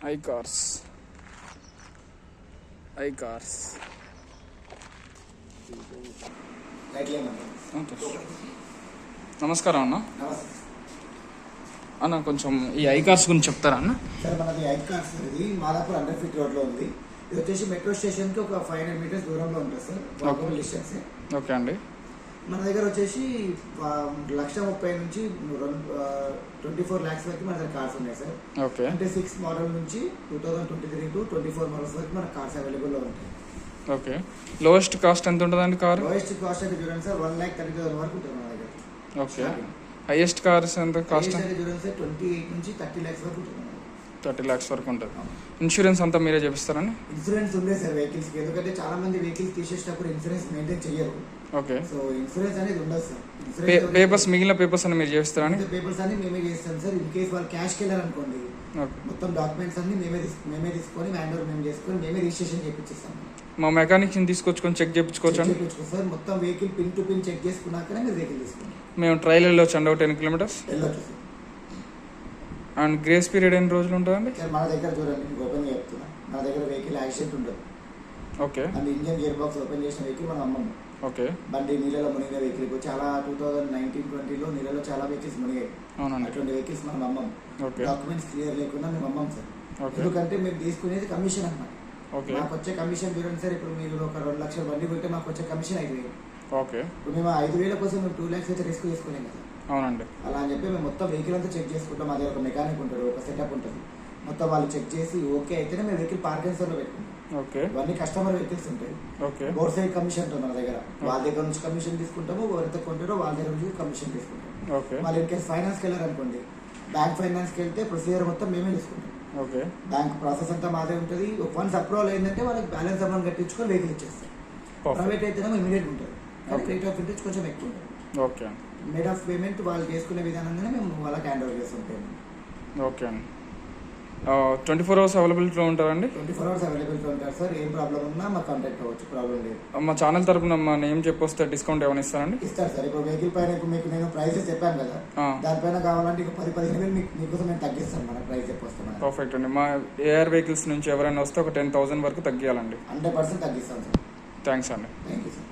iCars. నమస్కారం అన్న. అన్న కొంచెం ఈ iCars గురించి చెప్తారా అన్న? సార్ మనది iCars ఇది మాదాపూర్ అండర్ ఫీట్ రోడ్ లో ఉంది. ఇది వచ్చేసి మెట్రో స్టేషన్ కి ఒక 500 మీటర్స్ దూరంలో ఉంటుంది సార్. Walkable distance. ఓకే అండి. మన దగ్గర వచ్చేసి 1,30,000 నుంచి 24 lakhs వరకు మన దగ్గర కార్స్ ఉన్నాయి సార్. ఓకే. అంటే 6 మోడల్ నుంచి 2023 టు 24 మోడల్స్ వరకు మన కార్స్ అవైలబుల్ లో ఉంటాయి. ఓకే. లోయెస్ట్ కాస్ట్ ఎంత ఉంటుందండి కార్? లోయెస్ట్ కాస్ట్ అయితే చూడండి సార్ 1,30,000 వరకు ఉంటుంది మన దగ్గర. ఓకే. హైయెస్ట్ కార్స్ ఎంత కాస్ట్? చూడండి సార్ 28 నుంచి 30 lakhs వరకు ఉంటుంది. 30 lakhs వరకు ఉంటుంది. ఇన్సూరెన్స్ అంతా మీరే చేపిస్తారండి? ఇన్సూరెన్స్ ఉండే సార్ వెహికల్స్ కి, ఎందుకంటే చాలా మంది వెహికల్స్ తీసేటప్పుడు ఇన్సూరెన్స్ మెయింటైన్ చేయరు. ఓకే. సో ఇన్సూరెన్స్ అనేది ఉండదు సార్. పేపర్స్ మిగిలిన పేపర్స్ అన్ని మీరు చేస్తారని? పేపర్స్ అన్ని మేమే చేస్తాం సార్. ఇన్ కేస్ వాళ్ళు క్యాష్కి వెళ్ళారనుకోండి, మొత్తం డాక్యుమెంట్స్ అన్ని మేమే తీసుకొని హ్యాండ్ ఓవర్ మేము చేసుకొని మేమే రిజిస్ట్రేషన్ చేయించేస్తాం. మా మెకానిక్స్ ని తీసుకొచ్చుకొని చెక్ చేయించుకోవచ్చు సార్. మొత్తం vehicle pin to pin check చేసుకున్నాకనే మీరు వెహికల్ తీసుకోండి. మేము ట్రయల్ వెళ్ళొచ్చు అండి. 10 kilometers వెళ్ళొచ్చు సార్. అండ్ గ్రేస్ పీరియడ్ ఎన్ని రోజులు ఉంటుందండి? సార్ మన దగ్గర చూడండి, మీకు ఓపెన్ చెప్తున్నా, మన దగ్గర వెహికల్ యాక్సిడెంట్ ఉండదు. Okay. And engine gear box open చేసిన వెహికల్ మనం అమ్మము. ఓకే. బండి నీళ్ళలో మునిగిన వెహికల్ ఇప్పుడు చాలా 2019-20లో నీళ్ళలో చాలా వెహికల్స్ మునిగాయి. అవునండి. అటువంటి వెహికల్స్ మనం అమ్మం. ఓకే. డాక్యుమెంట్స్ క్లియర్ లేకుండా మేము అమ్మం సార్. ఓకే. ఎందుకంటే మేము తీసుకునేది కమిషన్ అన్నమాట. ఓకే. మాకు వచ్చే కమిషన్ చూడండి సార్, ఇప్పుడు మీరు ఒక 2 లక్షల బండి కొంటే మాకు వచ్చే కమిషన్ 5,000. ఓకే. ఇప్పుడు మేము 5,000 కోసం మేము 2 lakhs అయితే రిస్క్ చేసుకోలేం కదా. అవునండి. అలా అని చెప్పి మేము మొత్తం వెహికల్ అంతా చెక్ చేసుకుంటాం. మా దగ్గర ఒక మెకానిక్ ఉంటాడు, ఒక సెటప్ ఉంటుంది. మొత్తం వాళ్ళు చెక్ చేసి ఓకే అయితేనే మేము వెహికల్ పార్కింగ్స్లో పెట్టుకుంటాం. ఓకే. ఇవన్నీ కస్టమర్ వెహికల్స్ ఉంటాయి. ఓకే. బోర్డ్ సైడ్ కమిషన్ ఉంటుంది మన దగ్గర. వాళ్ళ దగ్గర నుంచి కమిషన్ తీసుకుంటాము, ఎవరైతే కొంటారో వాళ్ళ దగ్గర నుంచి కమిషన్ తీసుకుంటాం. ఓకే. వాళ్ళు ఇన్కేస్ ఫైనాన్స్కి వెళ్ళారనుకోండి, బ్యాంక్ ఫైనాన్స్కి వెళ్తే ప్రొసీజర్ మొత్తం మేమే తీసుకుంటాం. ఓకే. బ్యాంక్ ప్రాసెస్ అంతా మాదే ఉంటుంది. వన్స్ అప్రూవల్ అయిందంటే వాళ్ళకి బ్యాలెన్స్ అమౌంట్ కట్టించుకొని వెహికల్ ఇచ్చేస్తారు. ప్రైవేట్ అయితేనే ఇమీడియట్ ఉంటుంది. రేట్ ఆఫ్ ఇంట్రెస్ట్ కొంచెం ఎక్కువ ఉంటుంది. ఓకే. మేడ్ ఆఫ్ పేమెంట్ వాళ్ళు చేసుకునే విధానంగానే మేము వాళ్ళకి హ్యాండ్ ఓవర్ చేస్తుంటాం. ఓకే అండి. 24 hours అవైలబిలిటీలో ఉంటారండి? 24 hours అవైలబిలిటీ ఉంటారు సార్. ఏం ప్రాబ్లం ఉన్నా మాకు కాంటాక్ట్ అవ్వచ్చు, ప్రాబ్లం లేదు. మా ఛానల్ తరపున మా నేమ్ చెప్పొస్తే డిస్కౌంట్ ఏమైనా ఇస్తారండి? ఇస్తారు సార్. ఇప్పుడు వెహికల్ పైన మీకు నేను ప్రైసెస్ చెప్పాను కదా, దానిపైన కావాలంటే ఇక 10-15 వేలు మీకోసం నేను తగ్గిస్తాను. మన ప్రైస్ చెప్పొస్తాను. పర్ఫెక్ట్ అండి. మా ఏఆర్ వెహికల్స్ నుంచి ఎవరైనా వస్తే ఒక 10,000 వరకు తగ్గియాలండి. 100% తగ్గిస్తాను సార్. థ్యాంక్స్ అండి. Thank you sir.